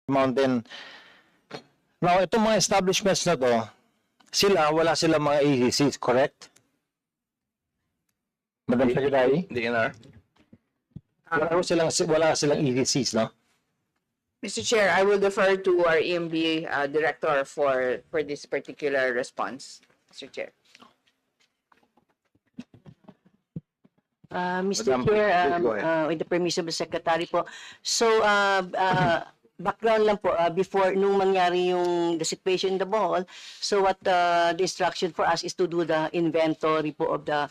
mountain. Now, itong mga establishments na to, wala silang mga ECCs, correct? Madam Secretary? DNR. Wala silang ECCs, no? Mr. Chair, I will defer to our EMB director for this particular response, Mr. Chair. Mr. Madam, Chair, please go ahead. with the permission of the Secretary po. So, background lang po, before nung mangyari the situation in the mall, so what the instruction for us is to do the inventory po of the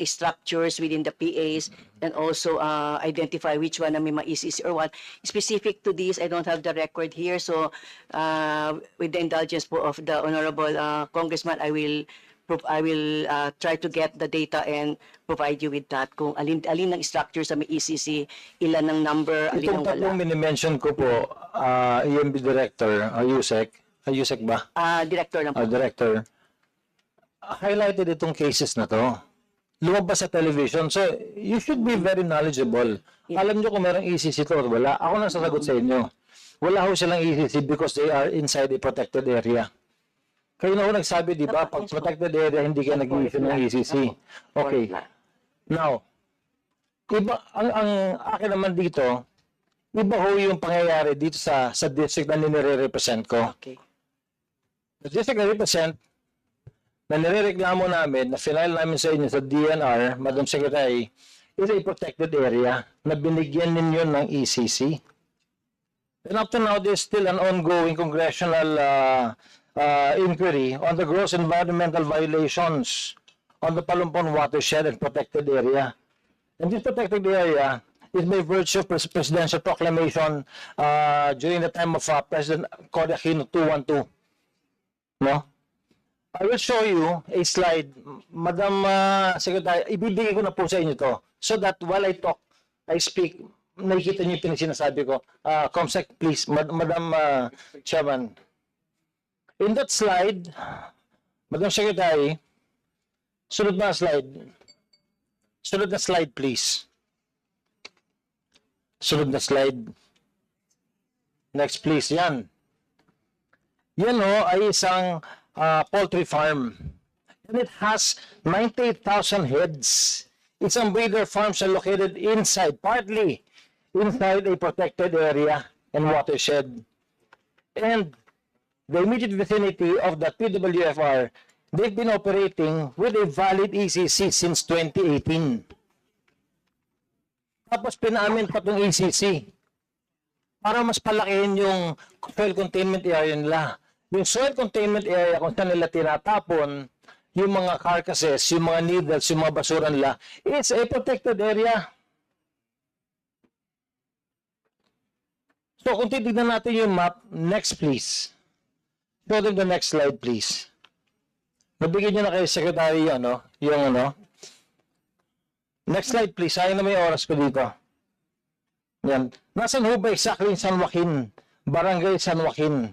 structures within the PAs and also identify which one na may ma-ECC or what. Specific to this, I don't have the record here, so with the indulgence po of the Honorable Congressman, I will try to get the data and provide you with that. Kung alin ng structures sa may ECC, ilan ng number, alin Itong ang wala. tatlong minimension ko po, EMB Director, Yusek ba? Director lang po. Director, highlighted itong cases na to. Lumabas sa television. So, you should be very knowledgeable. Alam nyo kung merong ECC to, wala. Ako nang sasagot sa inyo. Wala ho silang ECC because they are inside a protected area. Kayo na ho nagsabi, di ba? Pag protected area, hindi ka nag-issue ng ECC. Okay. Now, iba, ang akin naman dito, iba ho yung pangyayari dito sa district na nire-represent ko. Okay. The district na represent, na nirereklamo namin, na final namin sa inyo sa DNR, Madam Secretary, is a protected area na binigyan ninyo ng ECC. And up to now, there's still an ongoing congressional inquiry on the gross environmental violations on the Palumpon watershed and protected area. And this protected area is by virtue of presidential proclamation during the time of President Cory Aquino 212. No? I will show you a slide, Madam Secretary, ibibigay ko na po sa inyo to so that while I talk, I speak, nakikita niyo yung sinasabi ko. Comsec, please, Madam Chairman. In that slide, Madam Secretary, sunod na slide. Sunod na slide, please. Sunod na slide. Next, please. Yan. Yan o ay isang poultry farm. And it has 98,000 heads. It's a breeder farms are located inside, partly inside a protected area and watershed. And the immediate vicinity of the PWFR, they've been operating with a valid ECC since 2018. Tapos pinaamin pa itong ECC para mas palakihin yung soil containment area nila. Yung soil containment area kung saan nila tinatapon yung mga carcasses, yung mga needles, yung mga basura nila, it's a protected area. So kung titignan natin yung map, next please. Go to the next slide, please. Nabigyan nyo na kayo, Secretary, yung Next slide, please. Sayang na may oras ko dito. Yan. Nasaan ho ba exactly San Joaquin? Barangay San Joaquin.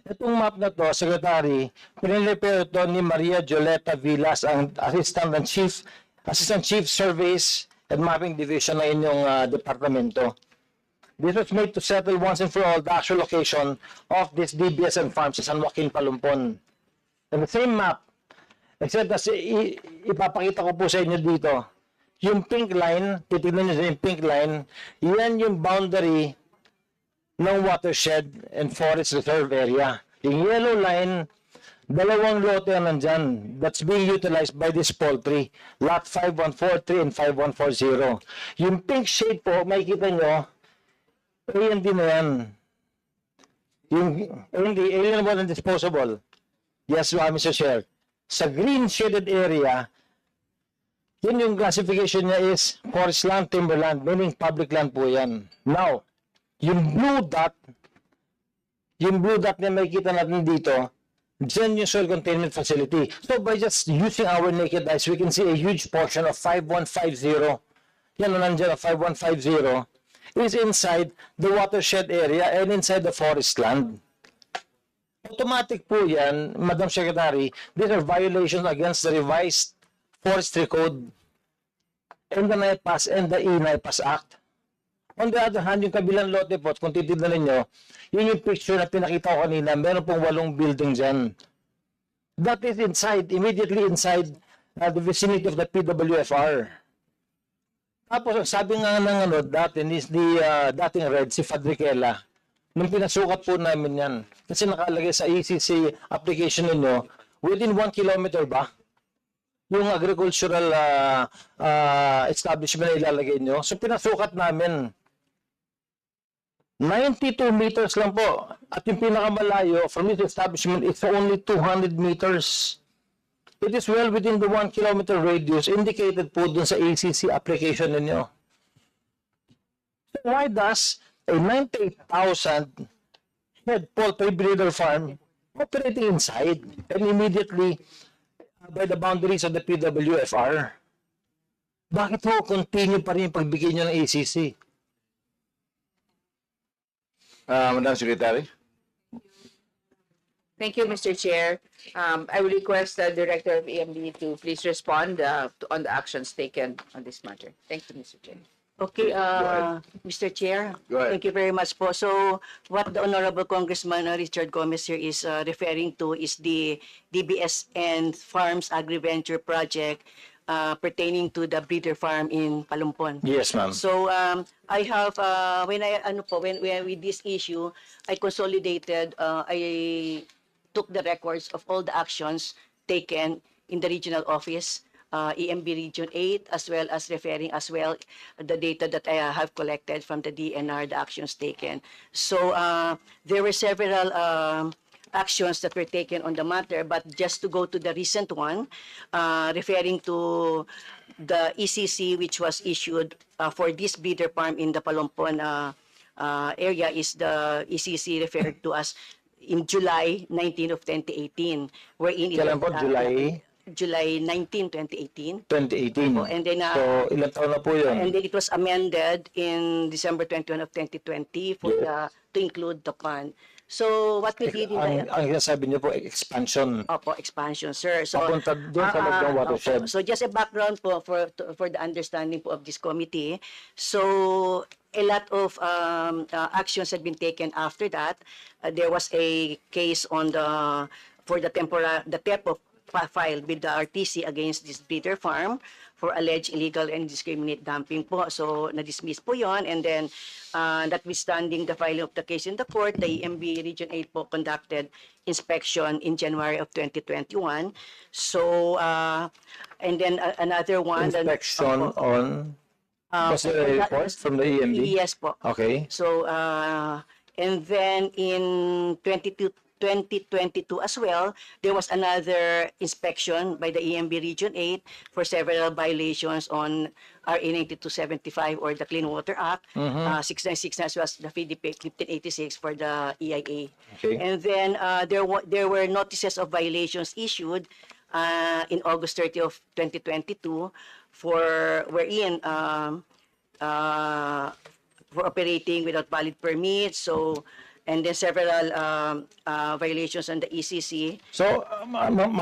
Itong map na to, Secretary, pinilipare ito ni Maria Joleta Villas, ang Assistant Chief Surveys and Mapping Division na inyong departamento. This was made to settle once and for all the actual location of this DBSN farm sa San Joaquin, Palumpon. And the same map, except as ipapakita ko po sa inyo dito, yung pink line, titignan nyo sa yung pink line, yan yung boundary ng watershed and forest reserve area. Yung yellow line, dalawang lote ang nandyan that's being utilized by this poultry, lot 5143 and 5140. Yung pink shade po, makikita nyo, A&D na yan. Yung A&D, alienable and disposable. Yes, Mr. Chair. Sa green shaded area, yun yung classification niya is forest land, timberland, meaning public land po yan. Now, yung blue dot na makikita natin dito, dyan yung soil containment facility. So by just using our naked eyes, we can see a huge portion of 5150. Yan na nandyan, 5150 is inside the watershed area and inside the forest land. Automatic po yan, Madam Secretary, these are violations against the revised Forestry Code and the NIPAS and the E-NIPAS Act. On the other hand, yung kabilang lote po, kung titignan ninyo, yun yung picture na pinakita ko kanina, meron pong 8 building dyan. That is inside, immediately inside the vicinity of the PWFR. Tapos, ang sabi nga ng dati, dating red, si Fadriquela, nung pinasukat po namin yan, kasi nakalagay sa ECC application ninyo, within 1 kilometer ba? Yung agricultural establishment na ilalagay nyo. So, pinasukat namin. 92 meters lang po. At yung pinakamalayo from this establishment is only 200 meters. It is well within the 1 kilometer radius indicated po dun sa ACC application ninyo. So why does a 98,000 head poultry breeder farm operating inside and immediately by the boundaries of the PWFR? Bakit ho continue pa rin yung pagbigay nyo ng ACC? Madam Secretary. Thank you, Mr. Chair. I will request the Director of EMB to please respond on the actions taken on this matter. Thank you, Mr. Chair. Okay, Mr. Chair. Go ahead. Thank you very much po. So, what the Honorable Congressman Richard Gomez here is referring to is the DBS and Farms Agri-Venture Project pertaining to the breeder farm in Palumpon. Yes, ma'am. So, I have, when with this issue, I consolidated, I took the records of all the actions taken in the regional office, EMB Region 8, as well as referring as well the data that I have collected from the DNR, the actions taken. So there were several actions that were taken on the matter, but just to go to the recent one, referring to the ECC which was issued for this breeder farm in the Palumpon area is the ECC referred to as in July 19 of 2018, wherein it Kailan po? July 19, 2018. 2018. Opo, and then, so, ilang taon na po yun? And then it was amended in December 21 of 2020 for to include the fund. So what we did in Ang sabi niyo po, expansion. Opo, expansion, sir. So, Papunta doon sa Lagdang watershed. opo. So just a background po for the understanding po of this committee. So a lot of actions had been taken after that. There was a case on for the TEPO filed with the RTC against this breeder farm for alleged illegal and indiscriminate dumping po. So, na-dismiss po yon, and then, notwithstanding the filing of the case in the court, the EMB Region 8 po conducted inspection in January of 2021. So, and then another one. Inspection on... Was there a report from the EMB? Yes po. Okay. So, and then in 2022 as well, there was another inspection by the EMB Region 8 for several violations on RA 9275 or the Clean Water Act, 6969 as well as the FDP 1586 for the EIA. Okay. And then there were notices of violations issued in August 30 of 2022 for wherein for operating without valid permits. So, and then several violations on the ECC. So, Madam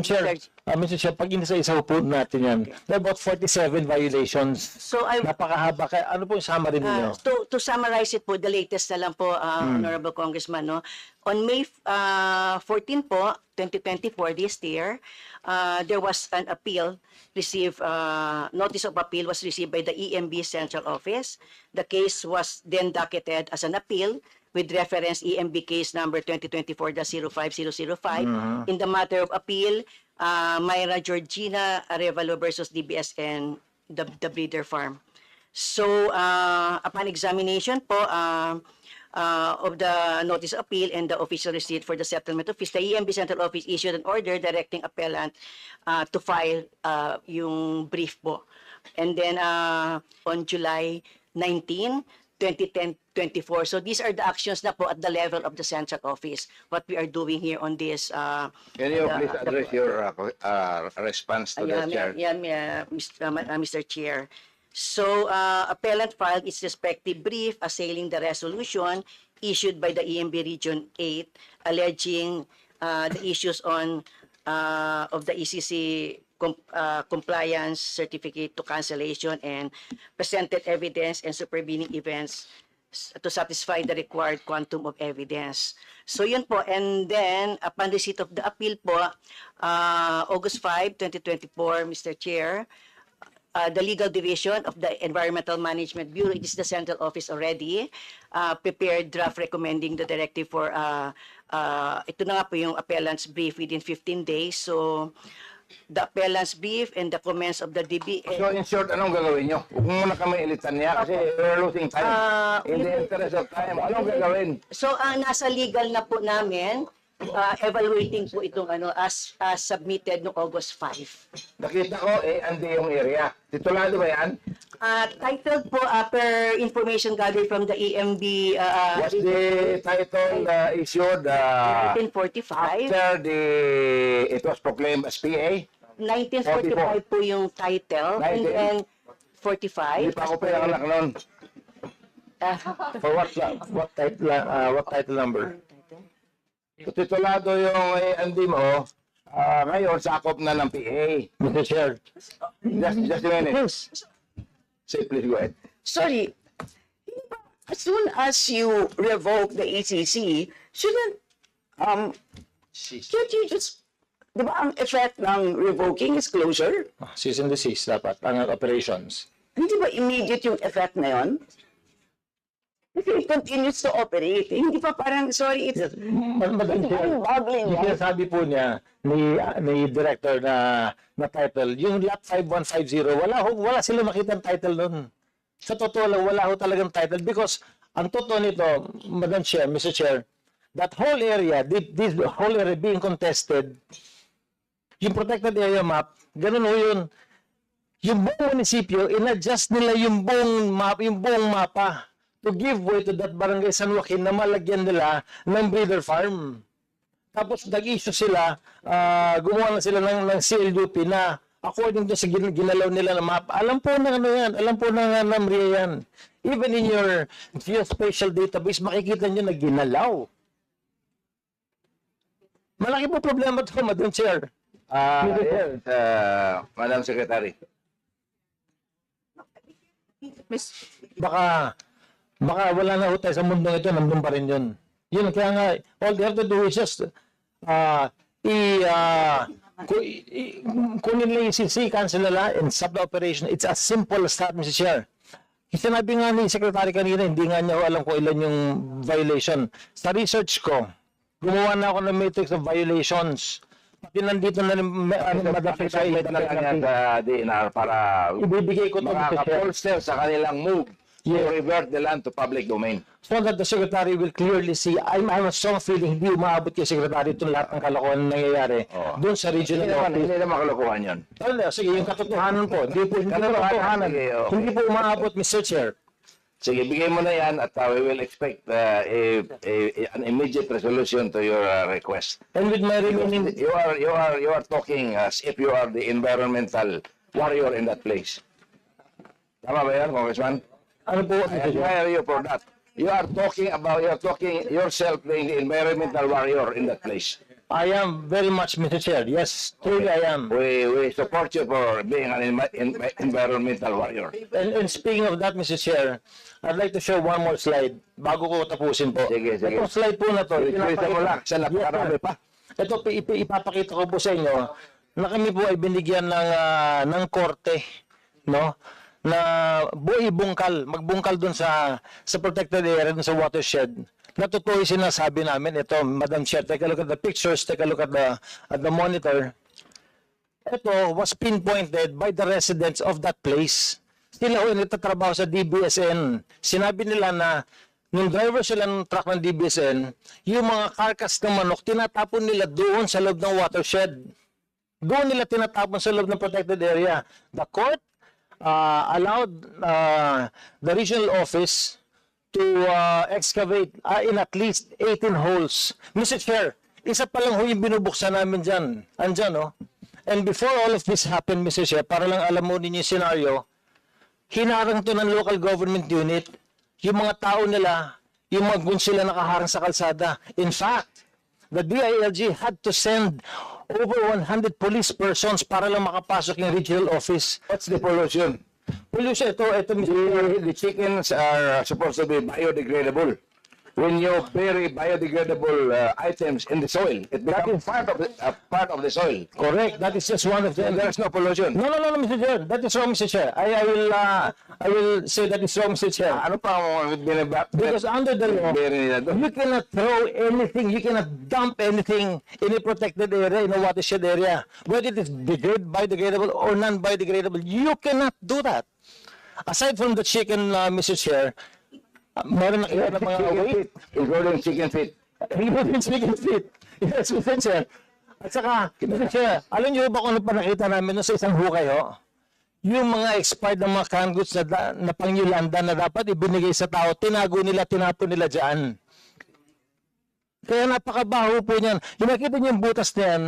Chair, Mr. Chair, pag inisa-isa po natin yan, there are about 47 violations. So I Napakahaba. Kaya ano po yung summary ninyo? to summarize it po, the latest na lang po, Honorable Congressman, no? On May 14 po, 2024, this year, there was an appeal received, notice of appeal was received by the EMB Central Office. The case was then docketed as an appeal with reference EMB case number 2024-05005. In the matter of appeal, Myra Georgina Arevalo versus DBS and the breeder farm. So, upon examination po, of the notice of appeal and the official receipt for the settlement of fees, the EMB Central Office issued an order directing appellant to file yung brief po. And then on July 19, 2024. So these are the actions na po at the level of the Central Office. What we are doing here on this. Can you please address your response to that, Chair? Mr. Chair. So, appellant filed its respective brief assailing the resolution issued by the EMB Region 8 alleging the issues on of the ECC compliance certificate to cancellation and presented evidence and supervening events to satisfy the required quantum of evidence. So yun po, and then upon receipt of the appeal po, August 5, 2024, Mr. Chair, the legal division of the Environmental Management Bureau, it is the central office already, prepared draft recommending the directive for, ito na nga po yung appellant's brief within 15 days. So, the appellant's brief and the comments of the DBA. So in short, anong gagawin nyo? Huwag muna kami ilitan niya kasi we're losing time. In the interest of time, anong gagawin? So, nasa legal na po namin, evaluating po itong as submitted no August 5. Nakita ko, andi yung area. Titulado ba yan? Titled po per information gathered from the EMB What's the title issued 1945. after it was proclaimed as PA? 1945 po yung title, and then 45. Hindi pa ako pinanganak noon. For what title number? Titulado yung andi mo, ngayon sakop na ng PA. Mr. Chair. Just a minute. Say, please go ahead. Sorry, as soon as you revoke the ECC, can't you just, di ba ang effect ng revoking is closure? Cease and desist dapat ang operations. Hindi ba immediate yung effect na yun? If it continues to operate, hindi pa parang, sorry, it's Madam Chair, boggling. yung sinasabi po niya ni director na title, yung lot 5150, wala sila makitang title nun. Sa totoo lang, wala ho talagang title because ang totoo nito, Madam Chair, Mr. Chair, that whole area, this whole area being contested, yung protected area map, ganun ho yun. Yung buong munisipyo, in-adjust nila yung buong mapa to give way to that barangay San Joaquin na malagyan nila ng breeder farm. Tapos nag-issue sila, gumawa na sila ng CLUP na according to sa ginalaw nila na map. Alam po na ano yan, alam po na NAMRIA yan. Even in your geospatial database, makikita nyo na ginalaw. Malaki po problema ito, Madam Chair. Yes, Madam Secretary. Baka wala na ho tayo sa mundong ito, nandun pa rin yun. Yun, kaya nga, all they have to do is just kunin lang yung CC, cancel nila, and stop the operation. It's as simple as that, Mr. Chair. Sinabi nga ni Secretary kanina, hindi nga niya alam kung ilan yung violation. Sa research ko, gumawa na ako ng matrix of violations. Pati nandito na Madam Secretary, Ito na lang yan sa DNR para ibibigay ko ito, Mr. Chair. makaka-polster sa kanilang move to revert the land to public domain. So that the Secretary will clearly see, I'm a strong feeling, hindi umaabot kay Secretary itong lahat ng kalokohan na nangyayari doon sa regional office. Hindi naman kalokohan yun. Sige, yung katotohanan po. Hindi po Katotohanan. Sige, okay. Hindi po umaabot, Mr. Chair. Sige, bigay mo na yan at we will expect an immediate resolution to your request. And with my remaining... You are talking as if you are the environmental warrior in that place. Tama ba yan, Congressman? Ano po, I Mr. Chair? admire you for that. You are talking yourself being the environmental warrior in that place. I am very much, Mr. Chair. Yes, truly I am. We support you for being an environmental warrior. And speaking of that, Mr. Chair, I'd like to show one more slide bago ko tapusin po. Sige. Itong slide po na to, Ikwenta mo lang, sa napakarami pa. Ito, ipapakita ko po sa inyo na kami po ay binigyan ng korte, no? Na magbungkal dun sa protected area, dun sa watershed. Na totoo yung sinasabi namin. Ito, Madam Chair, take a look at the pictures, take a look at the monitor. Ito was pinpointed by the residents of that place. Sila ho nagtatrabaho sa DBSN. Sinabi nila na nung driver sila ng truck ng DBSN, yung mga carcass ng manok, tinatapon nila doon sa loob ng watershed. Doon nila tinatapon sa loob ng protected area. The court allowed the regional office to excavate in at least 18 holes. Mr. Chair, isa pa lang ho yung binubuksan namin dyan. Andyan, no? And before all of this happened, Mr. Chair, para lang alam mo ninyo yung scenario, hinarang to ng local government unit, yung mga tao nila, yung mga guns sila nakaharang sa kalsada. In fact, the DILG had to send over 100 police persons para lang makapasok yung regional office. What's the pollution? Pollution, ito, Mr. Chair. The chickens are supposed to be biodegradable. When you bury biodegradable items in the soil, it becomes part of the soil. Correct, that is just one of them. And there is no pollution. No, Mr. Chair. That is wrong, Mr. Chair. I will say that is wrong, Mr. Chair. Ano pa ang Because under the law, bury nila doon? you cannot throw anything, you cannot dump anything in a protected area, in a watershed area. Whether it is biodegradable or non-biodegradable, you cannot do that. Aside from the chicken, Mr. Chair, meron na ilan na mga Chicken away. feet, including chicken feet. Including chicken feet. Yes, Mr. Chair. At saka, Mr. Chair, alam niyo ba kung ano pa nakita namin no, sa isang hukay, ho? Yung mga expired na mga canned goods na pangyulanda na dapat ibinigay sa tao, tinago nila, tinapon nila dyan. Kaya napakabaho po niyan. Yung makita niyo yung butas na yan,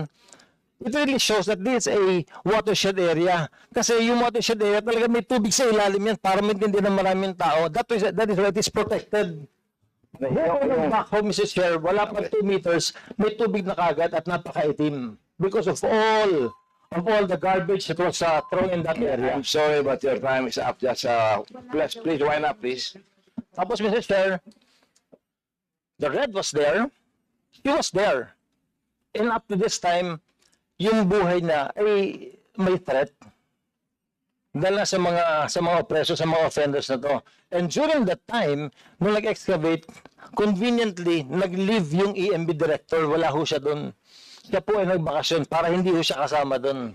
it really shows that this is a watershed area. Kasi yung watershed area, talaga may tubig sa ilalim yan para maintindihan ng maraming tao. That is why it is protected. Yung back home, Mrs. Chair, wala pa 2 meters, may tubig na kagad at napakaitim. Because of all the garbage that was thrown in that area. I'm sorry, but your time is up. Just please wind up, please. Tapos, Mrs. Chair, the red was there. He was there. And up to this time, yung buhay na ay may threat. Dahil na sa mga oppressors, sa mga offenders na to. And during that time, nung nag-excavate, conveniently, nag-leave yung EMB director. Wala ho siya doon. Siya po ay nagbakasyon para hindi ho siya kasama doon.